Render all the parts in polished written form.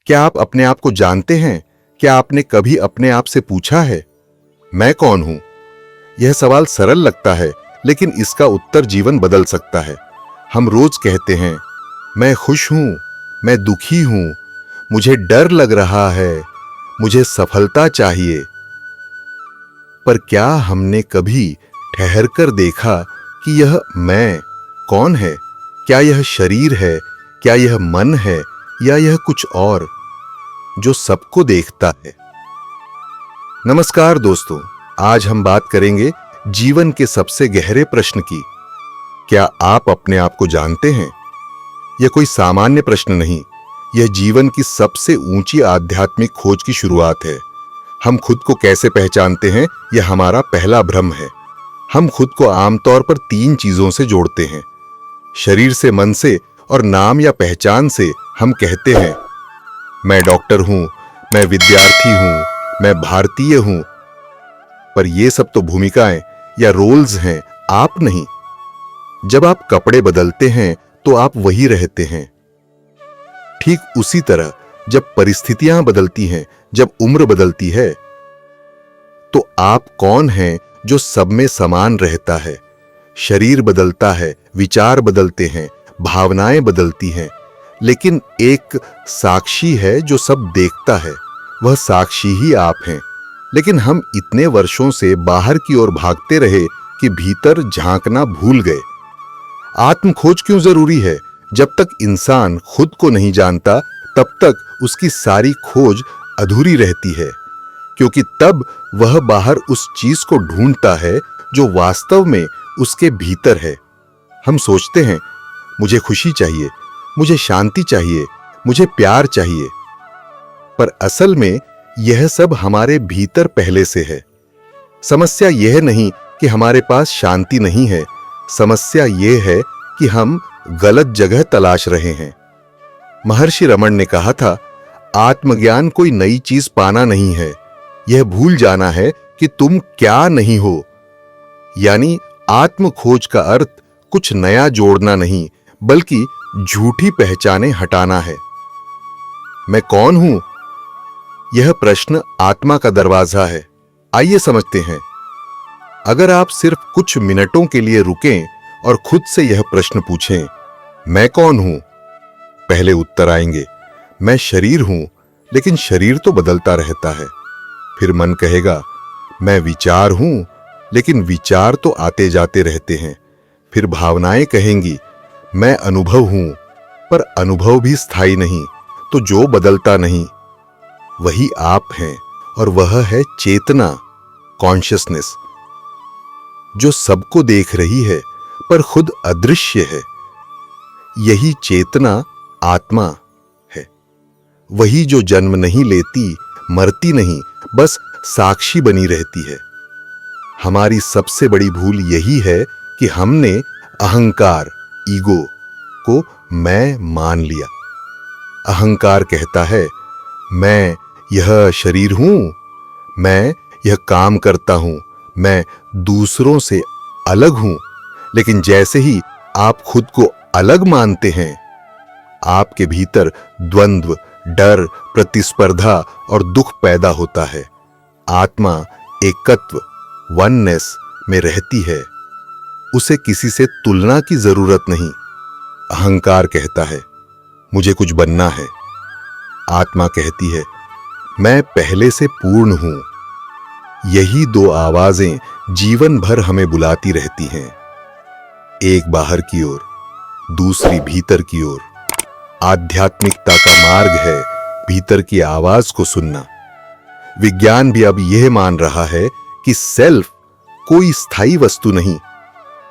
क्या आप अपने आप को जानते हैं? क्या आपने कभी अपने आप से पूछा है, मैं कौन हूं? यह सवाल सरल लगता है, लेकिन इसका उत्तर जीवन बदल सकता है। हम रोज कहते हैं, मैं खुश हूं, मैं दुखी हूं, मुझे डर लग रहा है, मुझे सफलता चाहिए। पर क्या हमने कभी ठहरकर देखा कि यह मैं कौन है? क्या यह शरीर है? क्या यह मन है? या यह कुछ और जो सबको देखता है? नमस्कार दोस्तों, आज हम बात करेंगे जीवन के सबसे गहरे प्रश्न की। क्या आप अपने आप को जानते हैं? यह कोई सामान्य प्रश्न नहीं, यह जीवन की सबसे ऊंची आध्यात्मिक खोज की शुरुआत है। हम खुद को कैसे पहचानते हैं, यह हमारा पहला भ्रम है। हम खुद को आमतौर पर 3 चीजों से जोड़ते हैं, शरीर से, मन से और नाम या पहचान से। हम कहते हैं, मैं डॉक्टर हूं, मैं विद्यार्थी हूं, मैं भारतीय हूं। पर ये सब तो भूमिकाएं या रोल्स हैं, आप नहीं। जब आप कपड़े बदलते हैं तो आप वही रहते हैं। ठीक उसी तरह जब परिस्थितियां बदलती हैं, जब उम्र बदलती है, तो आप कौन हैं जो सब में समान रहता है। शरीर बदलता है, विचार बदलते हैं, भावनाएं बदलती हैं, लेकिन एक साक्षी है जो सब देखता है। वह साक्षी ही आप हैं। लेकिन हम इतने वर्षों से बाहर की ओर भागते रहे कि भीतर झांकना भूल गए। आत्म खोज क्यों जरूरी है? जब तक इंसान खुद को नहीं जानता, तब तक उसकी सारी खोज अधूरी रहती है, क्योंकि तब वह बाहर उस चीज को ढूंढता है जो वास्तव में उसके भीतर है। हम सोचते हैं, मुझे खुशी चाहिए, मुझे शांति चाहिए, मुझे प्यार चाहिए। पर असल में यह सब हमारे भीतर पहले से है। समस्या यह नहीं कि हमारे पास शांति नहीं है, समस्या यह है कि हम गलत जगह तलाश रहे हैं। महर्षि रमण ने कहा था, आत्मज्ञान कोई नई चीज पाना नहीं है, यह भूल जाना है कि तुम क्या नहीं हो। यानी आत्म खोज का अर्थ कुछ नया जोड़ना नहीं, बल्कि झूठी पहचानें हटाना है। मैं कौन हूं? यह प्रश्न आत्मा का दरवाजा है। आइए समझते हैं। अगर आप सिर्फ कुछ मिनटों के लिए रुकें और खुद से यह प्रश्न पूछें, मैं कौन हूं? पहले उत्तर आएंगे, मैं शरीर हूं, लेकिन शरीर तो बदलता रहता है। फिर मन कहेगा, मैं विचार हूं, लेकिन विचार तो आते जाते रहते हैं। फिर भावनाएं कहेंगी, मैं अनुभव हूं, पर अनुभव भी स्थायी नहीं। तो जो बदलता नहीं, वही आप हैं, और वह है चेतना, कॉन्शियसनेस, जो सबको देख रही है पर खुद अदृश्य है। यही चेतना आत्मा है, वही जो जन्म नहीं लेती, मरती नहीं, बस साक्षी बनी रहती है। हमारी सबसे बड़ी भूल यही है कि हमने अहंकार, ईगो को मैं मान लिया। अहंकार कहता है, मैं यह शरीर हूं, मैं यह काम करता हूं, मैं दूसरों से अलग हूं। लेकिन जैसे ही आप खुद को अलग मानते हैं, आपके भीतर द्वंद्व, डर, प्रतिस्पर्धा और दुख पैदा होता है। आत्मा एकत्व, वननेस में रहती है, उसे किसी से तुलना की जरूरत नहीं। अहंकार कहता है, मुझे कुछ बनना है। आत्मा कहती है, मैं पहले से पूर्ण हूं। यही 2 आवाजें जीवन भर हमें बुलाती रहती हैं, एक बाहर की ओर, दूसरी भीतर की ओर। आध्यात्मिकता का मार्ग है भीतर की आवाज को सुनना। विज्ञान भी अब यह मान रहा है कि सेल्फ कोई स्थायी वस्तु नहीं,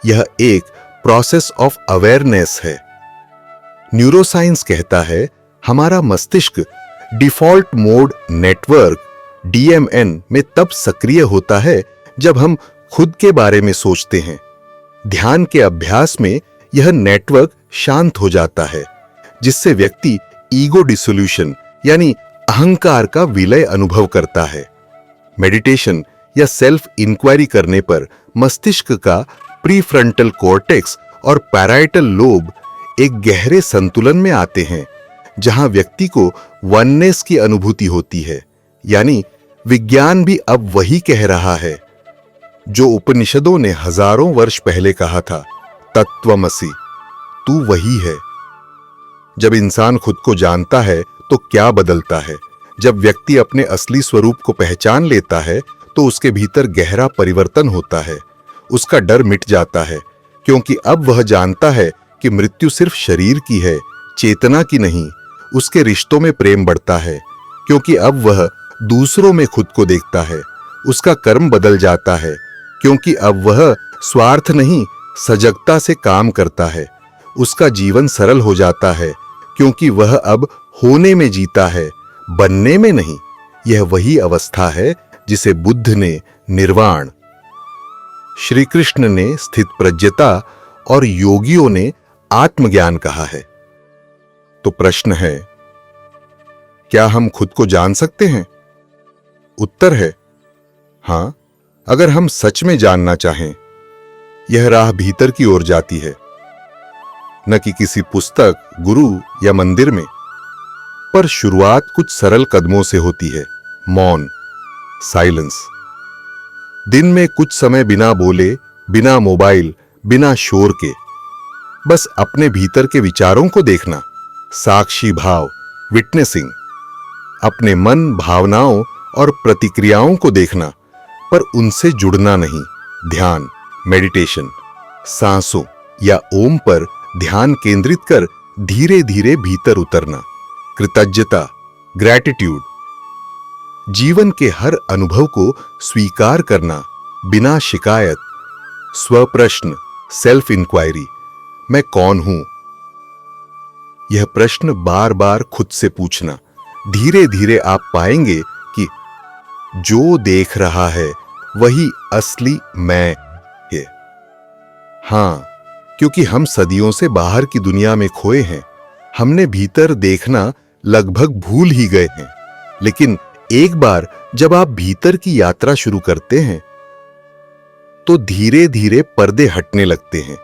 यह एक प्रोसेस ऑफ अवेयरनेस है। न्यूरोसाइंस कहता है, हमारा मस्तिष्क डिफॉल्ट मोड नेटवर्क DMN में तब सक्रिय होता है जब हम खुद के बारे में सोचते हैं। ध्यान के अभ्यास में यह नेटवर्क शांत हो जाता है, जिससे व्यक्ति ईगो डिसोल्यूशन यानी अहंकार का विलय अनुभव करता है। मेडिटेशन या सेल्फ इंक्वायरी करने पर मस्तिष्क का प्रीफ्रंटल कॉर्टेक्स और पैराइटल लोब एक गहरे संतुलन में आते हैं, जहां व्यक्ति को वननेस की अनुभूति होती है। यानी विज्ञान भी अब वही कह रहा है जो उपनिषदों ने हजारों वर्ष पहले कहा था, तत्वमसि, तू वही है। जब इंसान खुद को जानता है तो क्या बदलता है? जब व्यक्ति अपने असली स्वरूप को पहचान लेता है तो उसके भीतर गहरा परिवर्तन होता है। उसका डर मिट जाता है, क्योंकि अब वह जानता है कि मृत्यु सिर्फ शरीर की है, चेतना की नहीं। उसके रिश्तों में प्रेम बढ़ता है, क्योंकि अब वह दूसरों में खुद को देखता है। उसका कर्म बदल जाता है, क्योंकि अब वह स्वार्थ नहीं, सजगता से काम करता है। उसका जीवन सरल हो जाता है, क्योंकि वह अब होने में जीता है, बनने में नहीं। यह वही अवस्था है जिसे बुद्ध ने निर्वाण, श्री कृष्ण ने स्थितप्रज्ञता और योगियों ने आत्मज्ञान कहा है। तो प्रश्न है, क्या हम खुद को जान सकते हैं? उत्तर है हां, अगर हम सच में जानना चाहें। यह राह भीतर की ओर जाती है, न कि किसी पुस्तक, गुरु या मंदिर में। पर शुरुआत कुछ सरल कदमों से होती है। मौन, साइलेंस। दिन में कुछ समय बिना बोले, बिना मोबाइल, बिना शोर के बस अपने भीतर के विचारों को देखना। साक्षी भाव, विटनेसिंग। अपने मन, भावनाओं और प्रतिक्रियाओं को देखना, पर उनसे जुड़ना नहीं। ध्यान, मेडिटेशन। सांसों या ओम पर ध्यान केंद्रित कर धीरे धीरे भीतर उतरना। कृतज्ञता, ग्रैटिट्यूड। जीवन के हर अनुभव को स्वीकार करना बिना शिकायत। स्वप्रश्न, सेल्फ इंक्वायरी। मैं कौन हूं? यह प्रश्न बार बार खुद से पूछना। धीरे धीरे आप पाएंगे कि जो देख रहा है वही असली मैं है। हां, क्योंकि हम सदियों से बाहर की दुनिया में खोए हैं। हमने भीतर देखना लगभग भूल ही गए हैं। लेकिन एक बार जब आप भीतर की यात्रा शुरू करते हैं तो धीरे धीरे पर्दे हटने लगते हैं,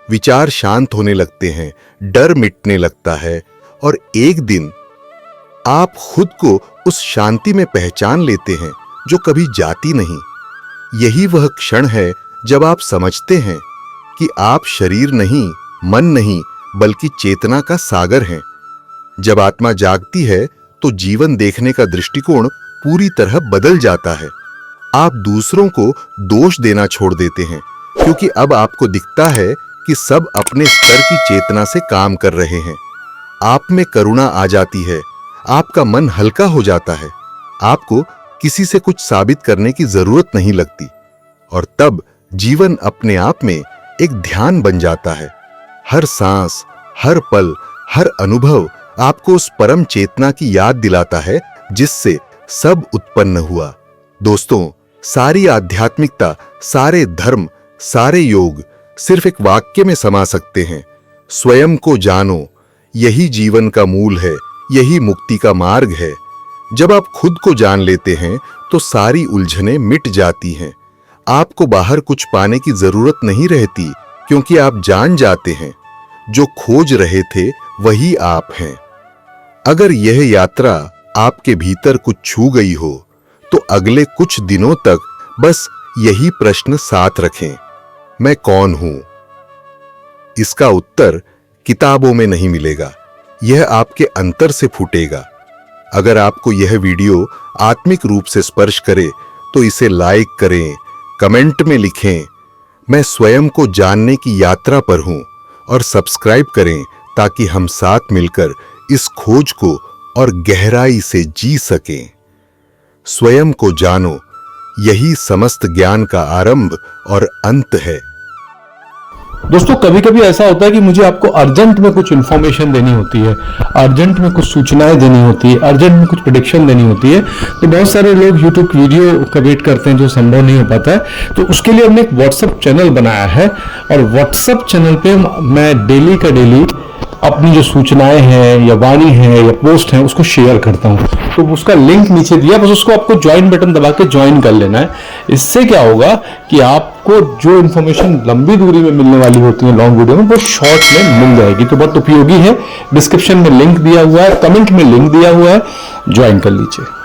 विचार शांत होने लगते हैं, डर मिटने लगता है और एक दिन आप खुद को उस शांति में पहचान लेते हैं जो कभी जाती नहीं। यही वह क्षण है जब आप समझते हैं कि आप शरीर नहीं, मन नहीं, बल्कि चेतना का सागर हैं। जब आत्मा जागती है तो जीवन देखने का दृष्टिकोण पूरी तरह बदल जाता है। आप दूसरों को दोष देना छोड़ देते हैं, क्योंकि अब आपको दिखता है कि सब अपने स्तर की चेतना से काम कर रहे हैं। आप में करुणा आ जाती है, आपका मन हल्का हो जाता है। आपको किसी से कुछ साबित करने की जरूरत नहीं लगती, और तब जीवन अपने आप में एक ध्यान बन जाता है। हर सांस, हर पल, हर अनुभव आपको उस परम चेतना की याद दिलाता है जिससे सब उत्पन्न हुआ। दोस्तों, सारी आध्यात्मिकता, सारे धर्म, सारे योग सिर्फ एक वाक्य में समा सकते हैं। स्वयं को जानो, यही जीवन का मूल है, यही मुक्ति का मार्ग है। जब आप खुद को जान लेते हैं तो सारी उलझनें मिट जाती हैं। आपको बाहर कुछ पाने की जरूरत नहीं रहती, क्योंकि आप जान जाते हैं जो खोज रहे थे वही आप हैं। अगर यह यात्रा आपके भीतर कुछ छू गई हो तो अगले कुछ दिनों तक बस यही प्रश्न साथ रखें, मैं कौन हूं? इसका उत्तर किताबों में नहीं मिलेगा, यह आपके अंतर से फूटेगा। अगर आपको यह वीडियो आत्मिक रूप से स्पर्श करे तो इसे लाइक करें, कमेंट में लिखें, मैं स्वयं को जानने की यात्रा पर हूं, और सब्सक्राइब करें ताकि हम साथ मिलकर इस खोज को और गहराई से जी सकें। स्वयं को जानो, यही समस्त ज्ञान का आरंभ और अंत है। दोस्तों, कभी कभी ऐसा होता है कि मुझे आपको अर्जेंट में कुछ इन्फॉर्मेशन देनी होती है, अर्जेंट में कुछ सूचनाएं देनी होती है, अर्जेंट में कुछ प्रेडिक्शन देनी होती है। तो बहुत सारे लोग यूट्यूब वीडियो का वेट करते हैं जो संभव नहीं हो पाता है। तो उसके लिए हमने एक व्हाट्सएप चैनल बनाया है, और व्हाट्सएप चैनल पे मैं डेली का डेली अपनी जो सूचनाएं हैं या वाणी है या पोस्ट है उसको शेयर करता हूं। तो उसका लिंक नीचे दिया, बस उसको आपको ज्वाइन बटन दबा के ज्वाइन कर लेना है। इससे क्या होगा कि आपको जो इन्फॉर्मेशन लंबी दूरी में मिलने वाली होती है लॉन्ग वीडियो में, वो शॉर्ट में मिल जाएगी। तो बहुत उपयोगी है। डिस्क्रिप्शन में लिंक दिया हुआ है, कमेंट में लिंक दिया हुआ है, ज्वाइन कर लीजिए।